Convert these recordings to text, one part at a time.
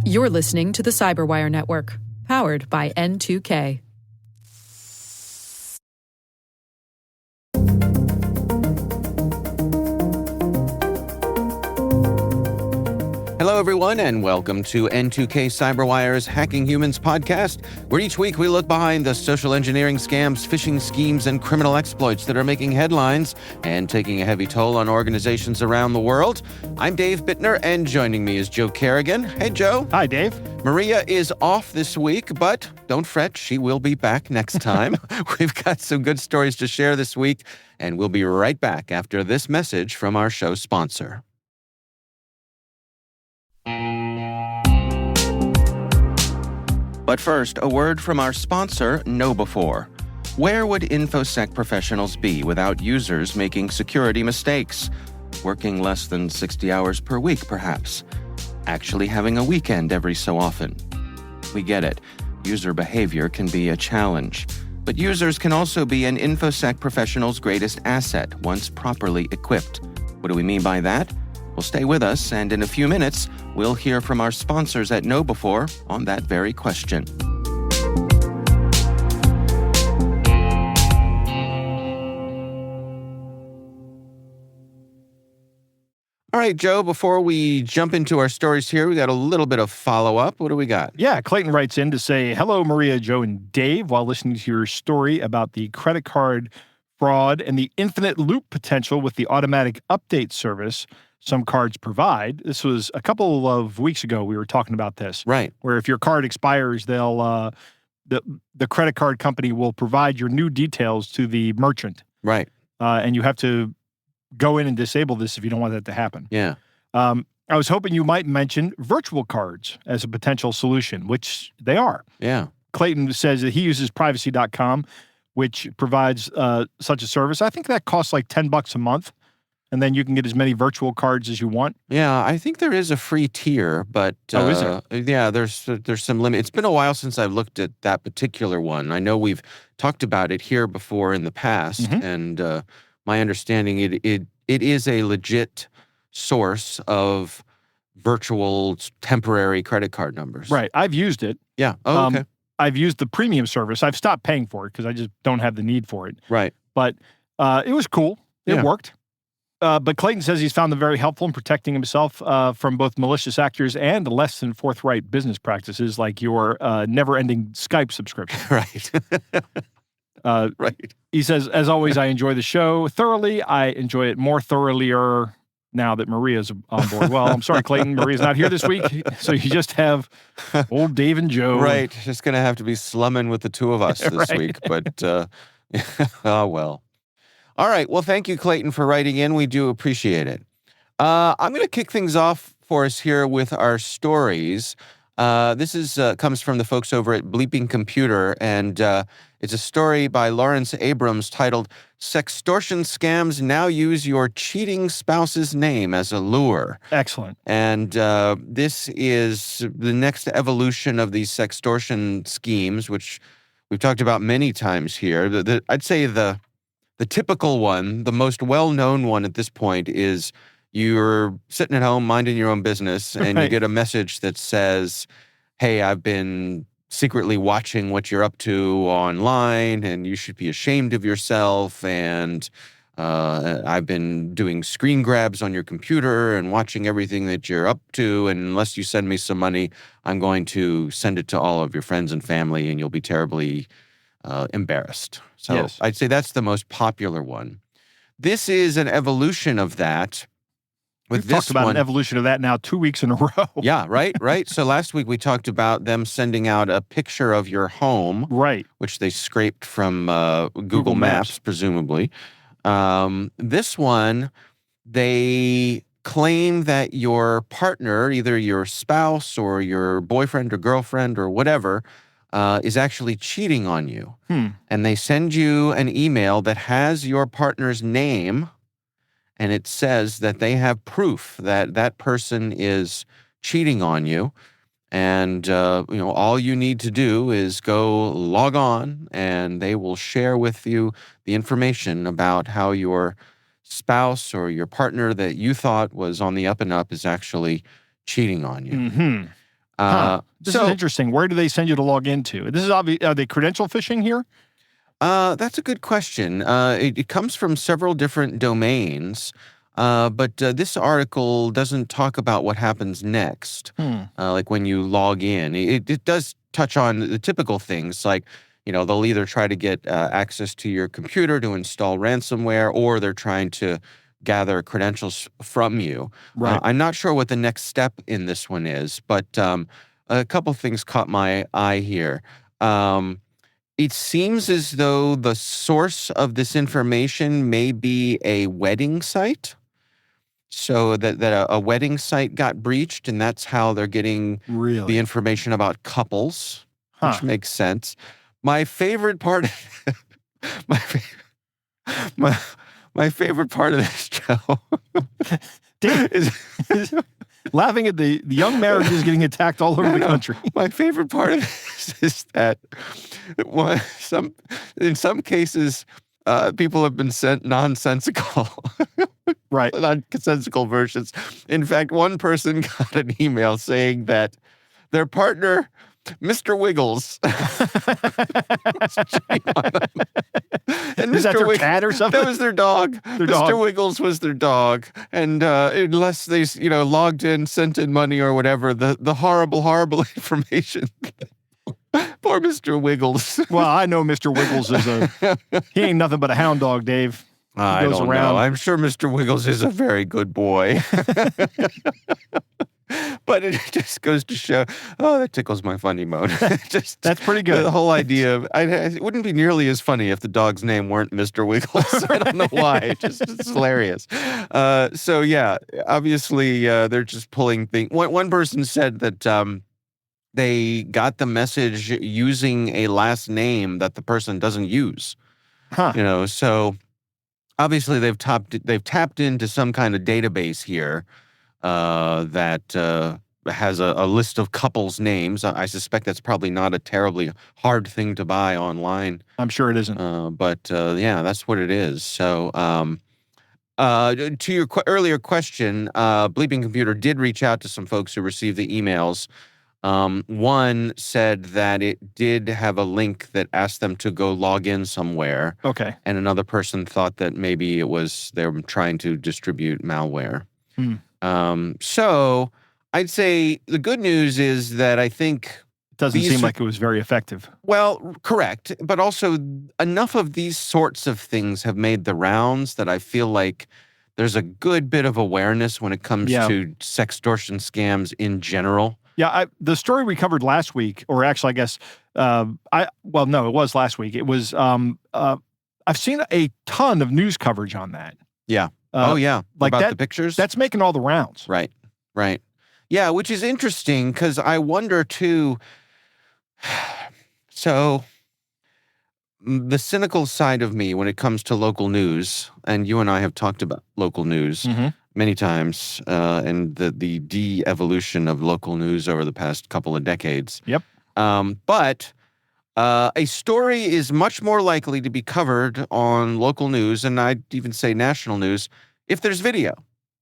You're listening to the Cyberwire Network, powered by N2K. Hello, everyone, and welcome to N2K Cyberwire's Hacking Humans podcast, where each week we look behind the social engineering scams, phishing schemes, and criminal exploits that are making headlines and taking a heavy toll on organizations around the world. I'm Dave Bittner, and joining me is Joe Kerrigan. Hey, Joe. Hi, Dave. Maria is off this week, but don't fret, she will be back next time. We've got some good stories to share this week, and we'll be right back after this message from our show sponsor. But first, a word from our sponsor, KnowBe4. Where would InfoSec professionals be without users making security mistakes? Working less than 60 hours per week, perhaps. Actually having a weekend every so often. We get it. User behavior can be a challenge. But users can also be an InfoSec professional's greatest asset once properly equipped. What do we mean by that? Well, stay with us, and in a few minutes, we'll hear from our sponsors at KnowBe4 on that very question. All right, Joe, before we jump into our stories here, we got a little bit of follow-up. What do we got? Yeah, Clayton writes in to say, hello, Maria, Joe, and Dave. While listening to your story about the credit card fraud and the infinite loop potential with the automatic update service some cards provide. This was a couple of weeks ago we were talking about this. Right. Where if your card expires, they'll the credit card company will provide your new details to the merchant. Right. And you have to go in and disable this if you don't want that to happen. Yeah. I was hoping you might mention virtual cards as a potential solution, which they are. Yeah. Clayton says that he uses privacy.com, which provides such a service. I think that costs like $10 a month. And then you can get as many virtual cards as you want. Yeah, I think there is a free tier, but is there? Yeah, there's some limit. It's been a while since I've looked at that particular one. I know we've talked about it here before in the past, and my understanding it is a legit source of virtual temporary credit card numbers. Right. I've used it. Yeah. Oh, okay. I've used the premium service. I've stopped paying for it because I just don't have the need for it. Right. But it was cool. It worked. But Clayton says he's found them very helpful in protecting himself from both malicious actors and less than forthright business practices like your never-ending Skype subscription. Right. Right. He says, as always, I enjoy the show thoroughly. I enjoy it more thoroughlier now that Maria's on board. Well, I'm sorry, Clayton. Maria's not here this week, so you just have old Dave and Joe. Right. Just going to have to be slumming with the two of us this week. But, oh, well. All right. Well, thank you, Clayton, for writing in. We do appreciate it. I'm going to kick things off for us here with our stories. This comes from the folks over at Bleeping Computer, and it's a story by Lawrence Abrams titled, Sextortion Scams Now Use Your Cheating Spouse's Name as a Lure. Excellent. And this is the next evolution of these sextortion schemes, which we've talked about many times here. I'd say the typical one, the most well-known one at this point, is you're sitting at home minding your own business and you get a message that says, hey, I've been secretly watching what you're up to online and you should be ashamed of yourself, and I've been doing screen grabs on your computer and watching everything that you're up to, and unless you send me some money, I'm going to send it to all of your friends and family and you'll be terribly embarrassed. So yes. I'd say that's the most popular one. This is an evolution of that. We've talked about an evolution of that now 2 weeks in a row. Yeah, right. So last week we talked about them sending out a picture of your home, right, which they scraped from Google Maps, presumably. This one, they claim that your partner, either your spouse or your boyfriend or girlfriend or whatever, is actually cheating on you. And they send you an email that has your partner's name, and it says that they have proof that that person is cheating on you. And, all you need to do is go log on, and they will share with you the information about how your spouse or your partner that you thought was on the up and up is actually cheating on you. Mm-hmm. This is interesting. Where do they send you to log into? This is obvious. Are they credential phishing here? That's a good question. It comes from several different domains, but this article doesn't talk about what happens next, like when you log in. It does touch on the typical things, like, they'll either try to get access to your computer to install ransomware, or they're trying to gather credentials from you. Right. I'm not sure what the next step in this one is, but a couple things caught my eye here. It seems as though the source of this information may be a wedding site. So that a wedding site got breached, and that's how they're getting the information about couples, which makes sense. My favorite part, my favorite part of this, Joe, is laughing at the young marriages getting attacked all over the country. My favorite part of this is that in some cases, people have been sent nonsensical, right? Nonsensical versions. In fact, one person got an email saying that their partner, Mr. Wiggles, and is that their cat or something? That was their dog. Their Mr. dog. Wiggles was their dog, and unless they, logged in, sent in money or whatever, the horrible information. Poor Mr. Wiggles. Well, I know Mr. Wiggles he ain't nothing but a hound dog, Dave. I don't know. I'm sure Mr. Wiggles is a very good boy. But it just goes to show, that tickles my funny bone. That's pretty good. The whole idea of, it wouldn't be nearly as funny if the dog's name weren't Mr. Wiggles. I don't know why. It's hilarious. So yeah, obviously they're just pulling things. One person said that they got the message using a last name that the person doesn't use. So obviously they've tapped into some kind of database here that has a list of couples' names. I suspect that's probably not a terribly hard thing to buy online. I'm sure it isn't. But yeah, that's what it is. So to your earlier question, Bleeping Computer did reach out to some folks who received the emails. One said that it did have a link that asked them to go log in somewhere. Okay. And another person thought that maybe it was they were trying to distribute malware. So I'd say the good news is that I think it doesn't seem like it was very effective. Well, correct. But also enough of these sorts of things have made the rounds that I feel like there's a good bit of awareness when it comes to sextortion scams in general. Yeah, the story we covered last week, or actually, I guess, no, it was last week. It was, I've seen a ton of news coverage on that. Yeah. Like about the pictures? That's making all the rounds. Right. Yeah, which is interesting because I wonder too, so the cynical side of me when it comes to local news, and you and I have talked about local news many times, and the de-evolution of local news over the past couple of decades. Yep. But a story is much more likely to be covered on local news, and I'd even say national news, if there's video,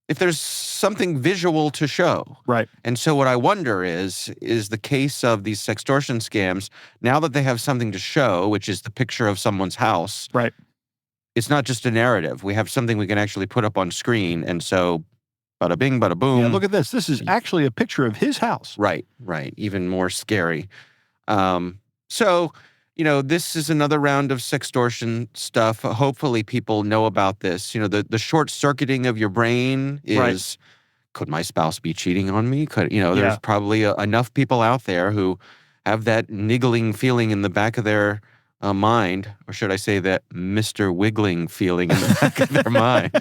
if there's something visual to show. Right. And so what I wonder is the case of these sextortion scams, now that they have something to show, which is the picture of someone's house. Right. It's not just a narrative. We have something we can actually put up on screen. And so bada bing, bada boom. Yeah, look at this. This is actually a picture of his house. Right. Even more scary. So, this is another round of sextortion stuff. Hopefully people know about this. The short circuiting of your brain is, could my spouse be cheating on me? There's probably enough people out there who have that niggling feeling in the back of their mind, or should I say that Mr. Wiggling feeling in the back of their mind.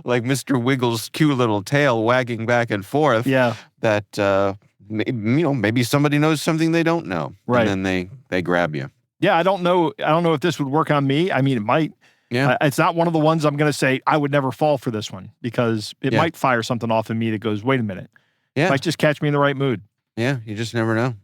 Like Mr. Wiggles' cute little tail wagging back and forth. Yeah. That, maybe somebody knows something they don't know. Right. And then they grab you. Yeah, I don't know if this would work on me. I mean, it might. Yeah. It's not one of the ones I'm going to say I would never fall for this one, because it might fire something off in me that goes, wait a minute. Yeah. It might just catch me in the right mood. Yeah, you just never know.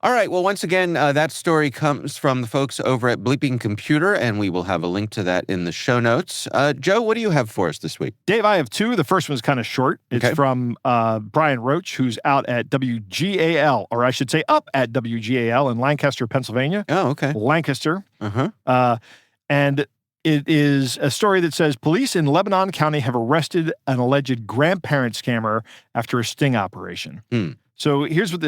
All right. Well, once again, that story comes from the folks over at Bleeping Computer, and we will have a link to that in the show notes. Joe, what do you have for us this week? Dave, I have two. The first one's kind of short. It's Okay. from Brian Roach, who's out at WGAL, or I should say up at WGAL in Lancaster, Pennsylvania. Oh, okay. Lancaster. Uh-huh. And it is a story that says police in Lebanon County have arrested an alleged grandparent scammer after a sting operation. So here's what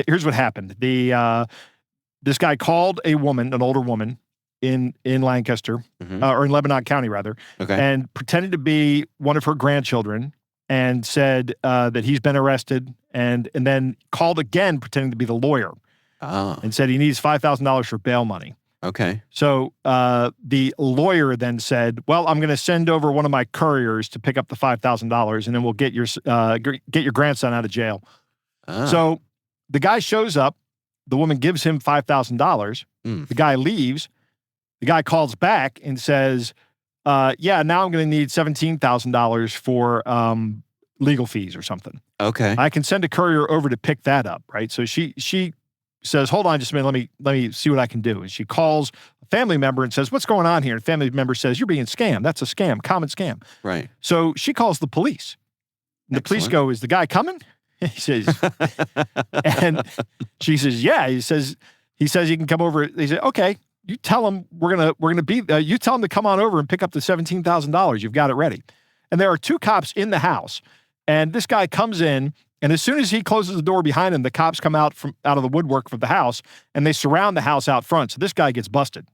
here's what happened. This guy called a woman, an older woman in Lancaster, or in Lebanon County rather, and pretended to be one of her grandchildren and said that he's been arrested, and then called again pretending to be the lawyer and said he needs $5,000 for bail money. Okay. So the lawyer then said, well, I'm going to send over one of my couriers to pick up the $5,000, and then we'll get your grandson out of jail. So the guy shows up. The woman gives him $5,000. The guy leaves. The guy calls back and says, yeah, now I'm going to need $17,000 for legal fees or something. Okay. I can send a courier over to pick that up, right? So she says, hold on just a minute, let me see what I can do. And she calls a family member and says, what's going on here? And the family member says, you're being scammed. That's a scam, common scam. Right. So she calls the police. And the police go, is the guy coming? He says, and she says, yeah. He says he can come over. They say, okay, you tell him we're gonna be. You tell him to come on over and pick up the $17,000. You've got it ready. And there are two cops in the house, and this guy comes in, and as soon as he closes the door behind him, the cops come out of the woodwork from the house, and they surround the house out front. So this guy gets busted.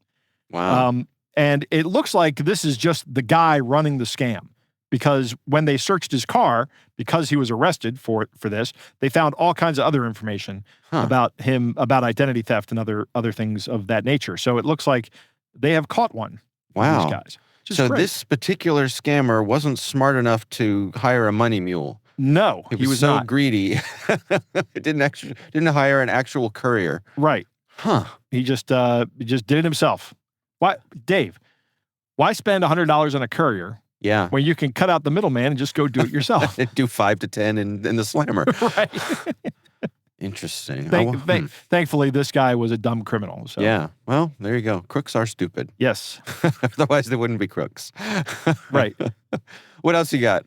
Wow. And it looks like this is just the guy running the scam. Because when they searched his car, because he was arrested for this, they found all kinds of other information about him, about identity theft and other things of that nature. So it looks like they have caught one of these guys. So this particular scammer wasn't smart enough to hire a money mule. No, he was so not. greedy. didn't hire an actual courier. Right. Huh. He just did it himself. Why, Dave? Why spend $100 on a courier? Yeah. When you can cut out the middleman and just go do it yourself. Do 5 to 10 in the slammer. Right. Interesting. Thankfully, this guy was a dumb criminal. So. Yeah. Well, there you go. Crooks are stupid. Yes. Otherwise, they wouldn't be crooks. Right. What else you got?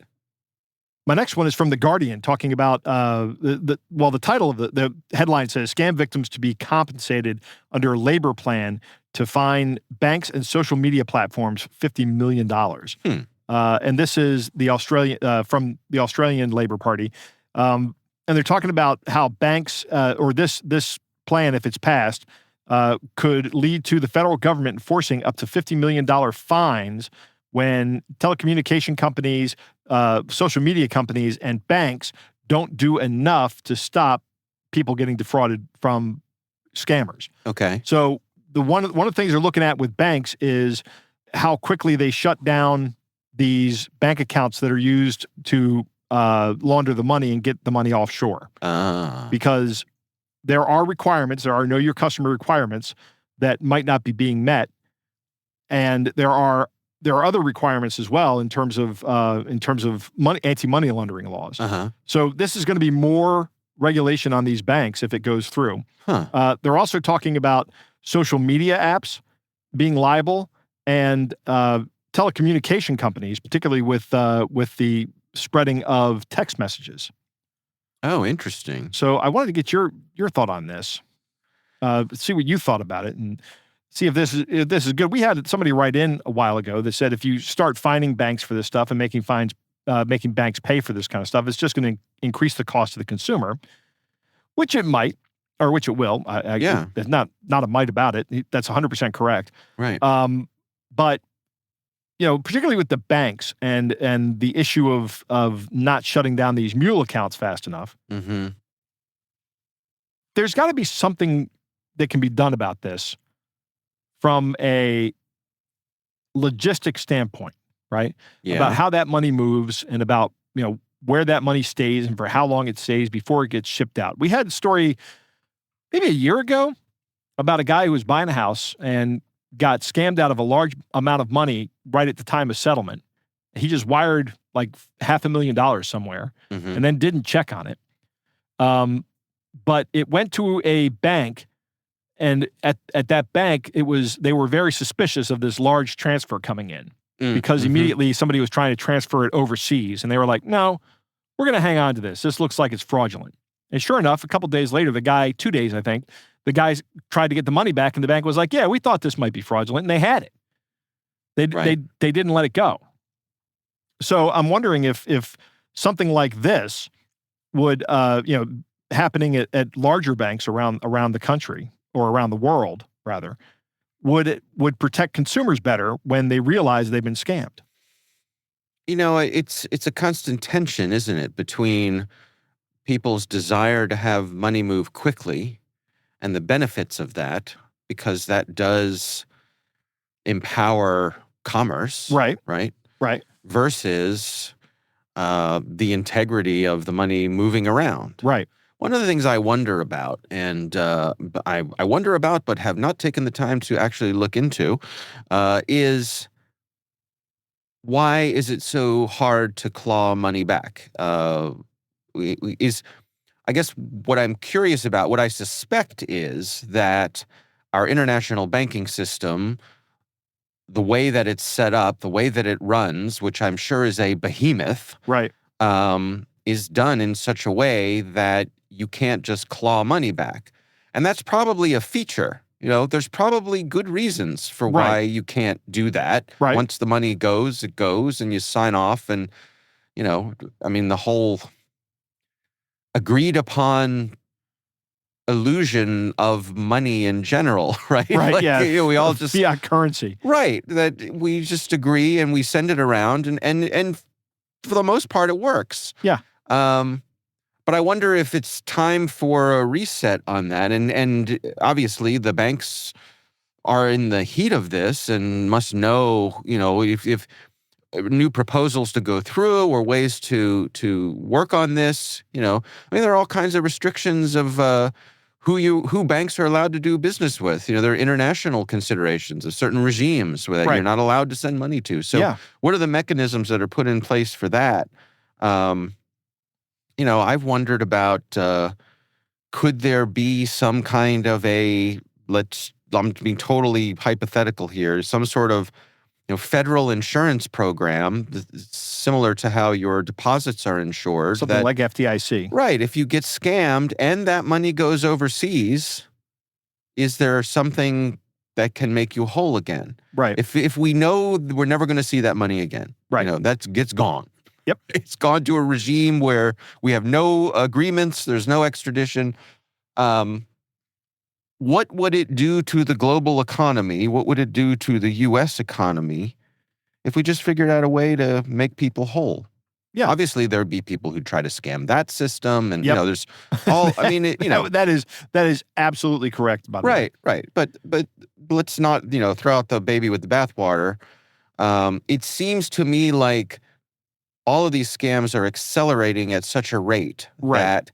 My next one is from The Guardian, talking about the title of the headline says, scam victims to be compensated under a labor plan to fine banks and social media platforms $50 million. And this is the from the Australian Labor Party. And they're talking about how banks, or this plan, if it's passed, could lead to the federal government enforcing up to $50 million fines when telecommunication companies, social media companies, and banks don't do enough to stop people getting defrauded from scammers. Okay. So one of the things they're looking at with banks is how quickly they shut down these bank accounts that are used to launder the money and get the money offshore. Because there are requirements, there are know your customer requirements that might not be being met, and there are other requirements as well in terms of anti-money laundering laws. So this is going to be more regulation on these banks if it goes through. They're also talking about social media apps being liable, and telecommunication companies, particularly with the spreading of text messages. Oh, interesting. So I wanted to get your thought on this. See what you thought about it, and see if this is good. We had somebody write in a while ago that said if you start fining banks for this stuff and making banks pay for this kind of stuff, it's just going to increase the cost to the consumer, which it might, or which it will. Yeah. There's not a might about it. That's 100% correct. Right. But particularly with the banks and the issue of not shutting down these mule accounts fast enough, there's got to be something that can be done about this from a logistics standpoint, right? Yeah. About how that money moves and about, where that money stays and for how long it stays before it gets shipped out. We had a story maybe a year ago about a guy who was buying a house and got scammed out of a large amount of money right at the time of settlement. He just wired like $500,000 somewhere and then didn't check on it. but it went to a bank, and at that bank, they were very suspicious of this large transfer coming in because immediately somebody was trying to transfer it overseas, and they were like, no, we're going to hang on to this. This looks like it's fraudulent. And sure enough, a couple of days later, 2 days, I think, the guys tried to get the money back, and the bank was like, yeah, we thought this might be fraudulent, and they had it. They didn't let it go. So I'm wondering if something like this would, happening at larger banks around the country or around the world, rather, would protect consumers better when they realize they've been scammed. It's a constant tension, isn't it, between people's desire to have money move quickly and the benefits of that, because that does empower commerce. Right. Versus the integrity of the money moving around. Right. One of the things I wonder about, and I wonder about but have not taken the time to actually look into, is why is it so hard to claw money back? I guess what I'm curious about, what I suspect is that our international banking system, the way that it's set up, the way that it runs, which I'm sure is a behemoth, right, is done in such a way that you can't just claw money back. And that's probably a feature. There's probably good reasons for why you can't do that. Right. Once the money goes, it goes, and you sign off. And, the whole agreed upon illusion of money in general, right? Right, yeah. We all just fiat currency. Right. That we just agree and we send it around, and for the most part it works. Yeah. But I wonder if it's time for a reset on that. And obviously the banks are in the heat of this and must know, if new proposals to go through or ways to work on this. There are all kinds of restrictions of who banks are allowed to do business with. There are international considerations of certain regimes that you're not allowed to send money to. So what are the mechanisms that are put in place for that? I've wondered about, could there be some kind of I'm being totally hypothetical here, some sort of federal insurance program similar to how your deposits are insured. Something like FDIC. Right. If you get scammed and that money goes overseas, is there something that can make you whole again? Right. If we know we're never going to see that money again, right, that gets gone. Yep. It's gone to a regime where we have no agreements, there's no extradition. What would it do to the global economy? What would it do to the U.S. economy if we just figured out a way to make people whole? Yeah. Obviously, there'd be people who try to scam that system, and there's all. That is absolutely correct. By the way. Right. But let's not throw out the baby with the bathwater. It seems to me like all of these scams are accelerating at such a rate that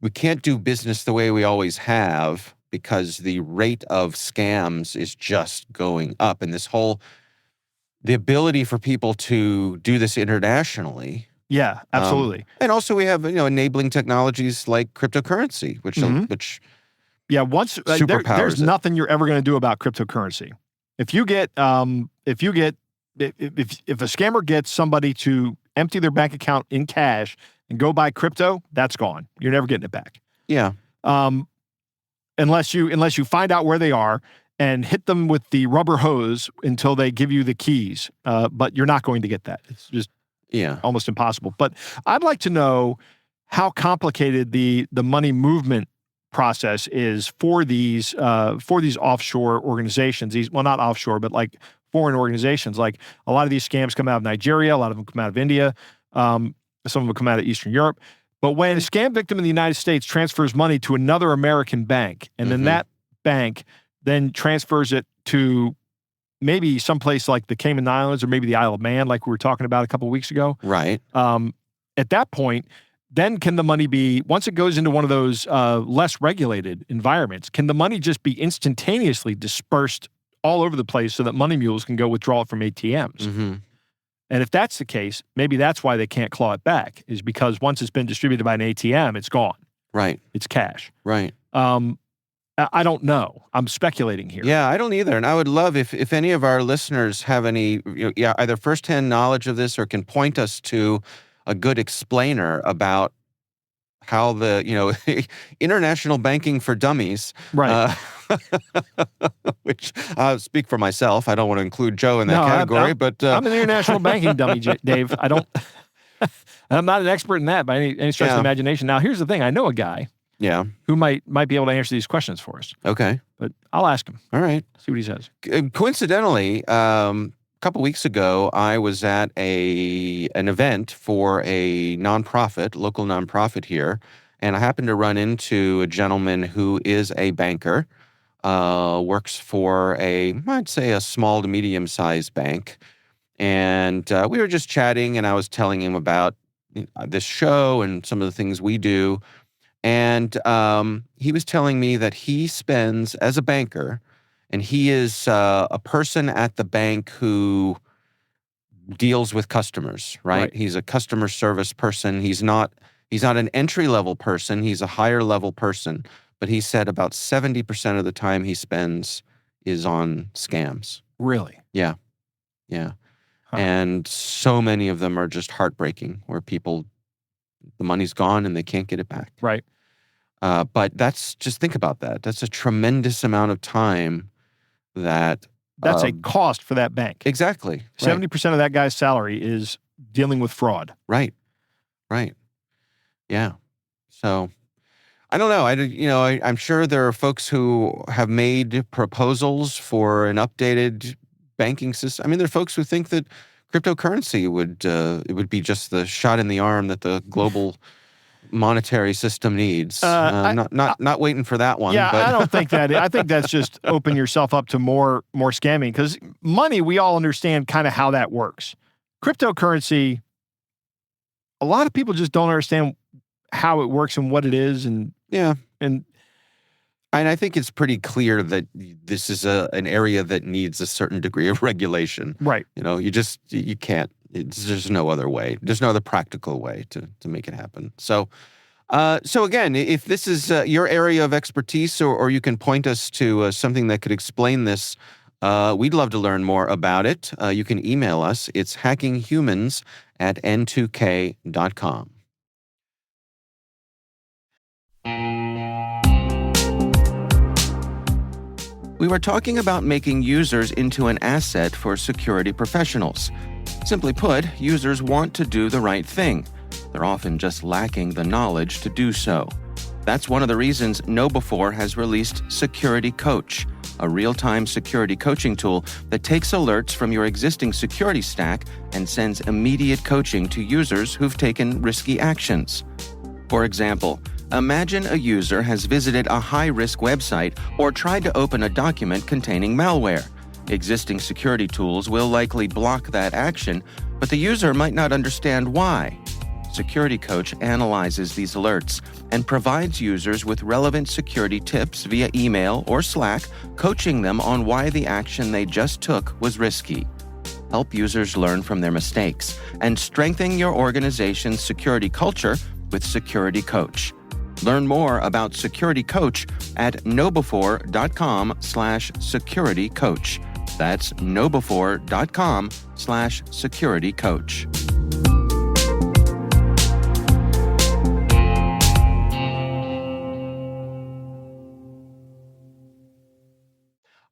we can't do business the way we always have, because the rate of scams is just going up. And the ability for people to do this internationally. Yeah, absolutely. And also we have, enabling technologies like cryptocurrency, which superpowers there's nothing you're ever going to do about cryptocurrency. If a scammer gets somebody to empty their bank account in cash and go buy crypto, that's gone. You're never getting it back. Yeah. Unless you find out where they are and hit them with the rubber hose until they give you the keys. But you're not going to get that. It's just almost impossible. But I'd like to know how complicated the money movement process is for these offshore organizations. Not offshore, but like foreign organizations. Like a lot of these scams come out of Nigeria, a lot of them come out of India, some of them come out of Eastern Europe. But when a scam victim in the United States transfers money to another American bank, and then that bank then transfers it to maybe someplace like the Cayman Islands or maybe the Isle of Man, like we were talking about a couple of weeks ago. Right. At that point, then can the money be, once it goes into one of those less regulated environments, can the money just be instantaneously dispersed all over the place so that money mules can go withdraw it from ATMs? Mm-hmm. And if that's the case, maybe that's why they can't claw it back, is because once it's been distributed by an ATM, it's gone. Right. It's cash. Right. I don't know. I'm speculating here. Yeah, I don't either. And I would love if any of our listeners have any, either firsthand knowledge of this or can point us to a good explainer about how the, international banking for dummies, Right. which I'll speak for myself. I don't want to include Joe in that No, category, but I'm an international banking dummy, Dave. I'm not an expert in that by any stretch of the imagination. Now, here's the thing. I know a guy yeah. who might be able to answer these questions for us, Okay. but I'll ask him, All right. see what he says. Coincidentally, a couple weeks ago, I was at an event for a local nonprofit here, and I happened to run into a gentleman who is a banker, works for I'd say a small to medium-sized bank, and we were just chatting, and I was telling him about this show and some of the things we do, and he was telling me that he spends, as a banker, and he is a person at the bank who deals with customers, right? He's a customer service person. He's not an entry-level person. He's a higher-level person. But he said about 70% of the time he spends is on scams. Really? Yeah. Yeah. Huh. And so many of them are just heartbreaking, where the money's gone and they can't get it back. Right. But just think about that. That's a tremendous amount of time that's a cost for that bank. Exactly. 70% of that guy's salary is dealing with fraud. Right. Yeah. So I don't know. I'm sure there are folks who have made proposals for an updated banking system. I mean, there are folks who think that cryptocurrency would be just the shot in the arm that the global monetary system needs. Not waiting for that one. Yeah, but I don't think that. I think that's just open yourself up to more scamming, because money, we all understand kind of how that works. Cryptocurrency, a lot of people just don't understand how it works and what it is, and I think it's pretty clear that this is an area that needs a certain degree of regulation. Right. You can't. There's no other way. There's no other practical way to make it happen. So again, if this is your area of expertise, or you can point us to something that could explain this, we'd love to learn more about it. You can email us. It's hackinghumans@n2k.com. We were talking about making users into an asset for security professionals. Simply put, users want to do the right thing. They're often just lacking the knowledge to do so. That's one of the reasons KnowBe4 has released Security Coach, a real-time security coaching tool that takes alerts from your existing security stack and sends immediate coaching to users who've taken risky actions. For example, imagine a user has visited a high-risk website or tried to open a document containing malware. Existing security tools will likely block that action, but the user might not understand why. Security Coach analyzes these alerts and provides users with relevant security tips via email or Slack, coaching them on why the action they just took was risky. Help users learn from their mistakes and strengthen your organization's security culture with Security Coach. Learn more about Security Coach at knowbe4.com/securitycoach. That's knowbe4.com/securitycoach.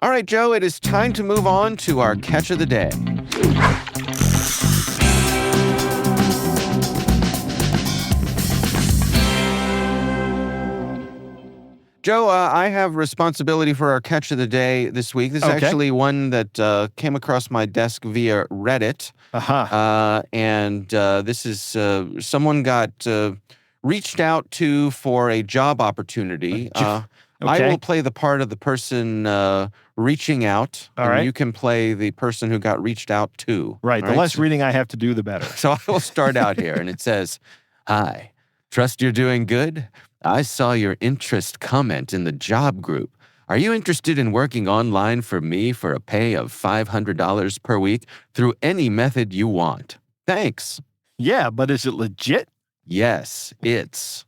All right, Joe, it is time to move on to our catch of the day. Joe, I have responsibility for our catch of the day this week. This is actually one that came across my desk via Reddit. And this is someone got reached out to for a job opportunity. I will play the part of the person reaching out. All right. You can play the person who got reached out to. Right. All The less reading I have to do, the better. So I will start out here, and it says, "Hi, trust you're doing good. I saw your interest comment in the job group. Are you interested in working online for me for a pay of $500 per week through any method you want? Thanks." Yeah, but is it legit? Yes, it's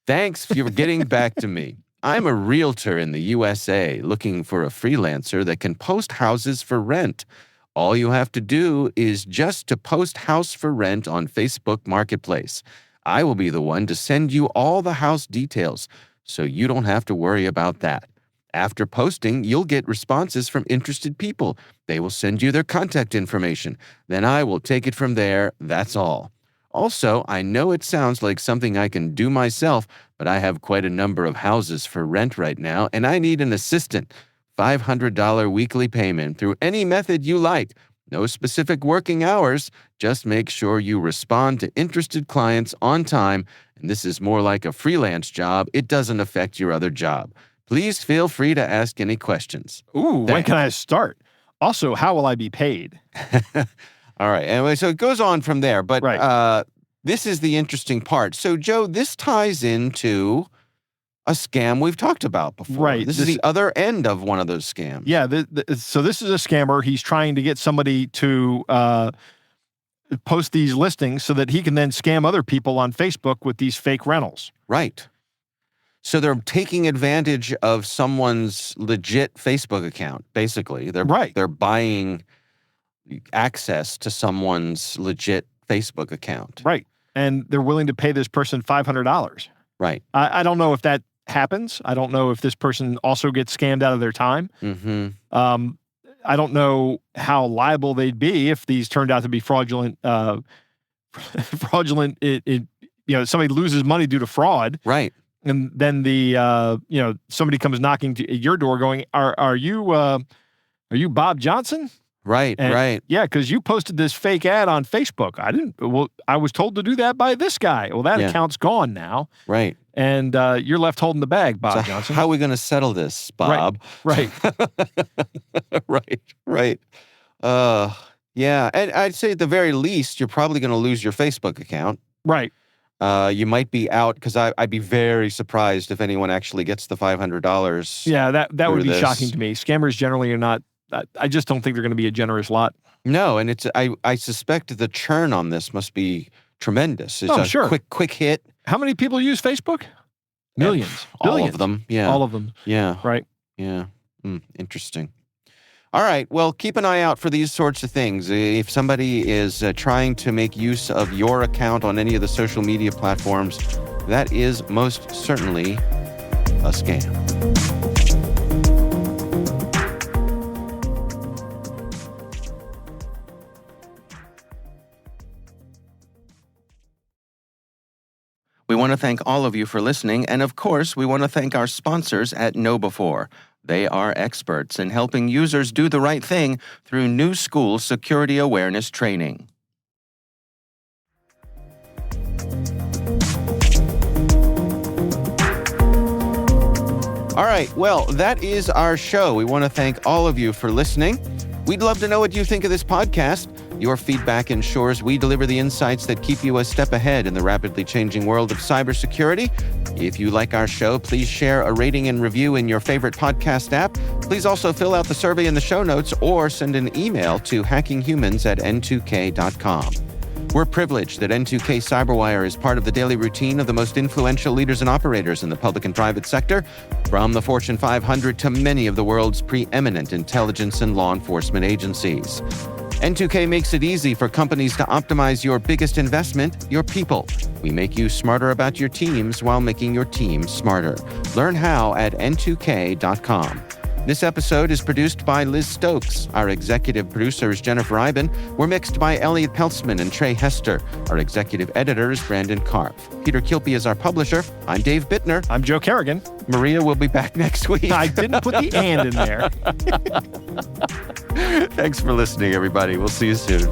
Thanks for getting back to me. I'm a realtor in the USA looking for a freelancer that can post houses for rent. All you have to do is just to post house for rent on Facebook Marketplace. I will be the one to send you all the house details, so you don't have to worry about that. After posting, you'll get responses from interested people. They will send you their contact information. Then I will take it from there. That's all. Also, I know it sounds like something I can do myself, but I have quite a number of houses for rent right now, and I need an assistant. $500 weekly payment through any method you like. No specific working hours. Just make sure you respond to interested clients on time, and this is more like a freelance job. It doesn't affect your other job. Please feel free to ask any questions. Ooh, when can I start? Also, how will I be paid? All right. Anyway, so it goes on from there, but Right. this is the interesting part. So, Joe, this ties into a scam we've talked about before. Right. This is the other end of one of those scams. Yeah. So this is a scammer. He's trying to get somebody to post these listings so that he can then scam other people on Facebook with these fake rentals. Right. So they're taking advantage of someone's legit Facebook account, basically. They're buying access to someone's legit Facebook account. Right. And they're willing to pay this person $500. Right. I don't know if that happens. I don't know if this person also gets scammed out of their time. Mm-hmm. I don't know how liable they'd be if these turned out to be fraudulent. Fraudulent. Somebody loses money due to fraud. Right. And then somebody comes knocking to your door going, are you Bob Johnson? Right, right. Yeah, because you posted this fake ad on Facebook. I was told to do that by this guy. Well, that account's gone now. Right. And you're left holding the bag, Bob So Johnson. how are we going to settle this, Bob? Right. Right. Yeah. And I'd say at the very least, you're probably going to lose your Facebook account. Right. You might be out because I'd be very surprised if anyone actually gets the $500. Yeah, that would be this. shocking to me. Scammers generally are not. I just don't think they're going to be a generous lot. No, and I suspect the churn on this must be tremendous. It's sure. quick hit. How many people use Facebook? Millions. All Billions. of them. Yeah. All of them. Yeah. Right. Yeah. Interesting. All right. Well, keep an eye out for these sorts of things. If somebody is trying to make use of your account on any of the social media platforms, that is most certainly a scam. We want to thank all of you for listening, and of course, we want to thank our sponsors at KnowBe4. They are experts in helping users do the right thing through new school security awareness training. All right, well, that is our show. We want to thank all of you for listening. We'd love to know what you think of this podcast. Your feedback ensures we deliver the insights that keep you a step ahead in the rapidly changing world of cybersecurity. If you like our show, please share a rating and review in your favorite podcast app. Please also fill out the survey in the show notes or send an email to hackinghumans@n2k.com. We're privileged that N2K Cyberwire is part of the daily routine of the most influential leaders and operators in the public and private sector, from the Fortune 500 to many of the world's preeminent intelligence and law enforcement agencies. N2K makes it easy for companies to optimize your biggest investment, your people. We make you smarter about your teams while making your team smarter. Learn how at n2k.com. This episode is produced by Liz Stokes. Our executive producer is Jennifer Eiben. We're mixed by Elliot Peltzman and Trey Hester. Our executive editor is Brandon Karpf. Peter Kilpie is our publisher. I'm Dave Bittner. I'm Joe Kerrigan. Maria will be back next week. I didn't put the and in there. Thanks for listening, everybody. We'll see you soon.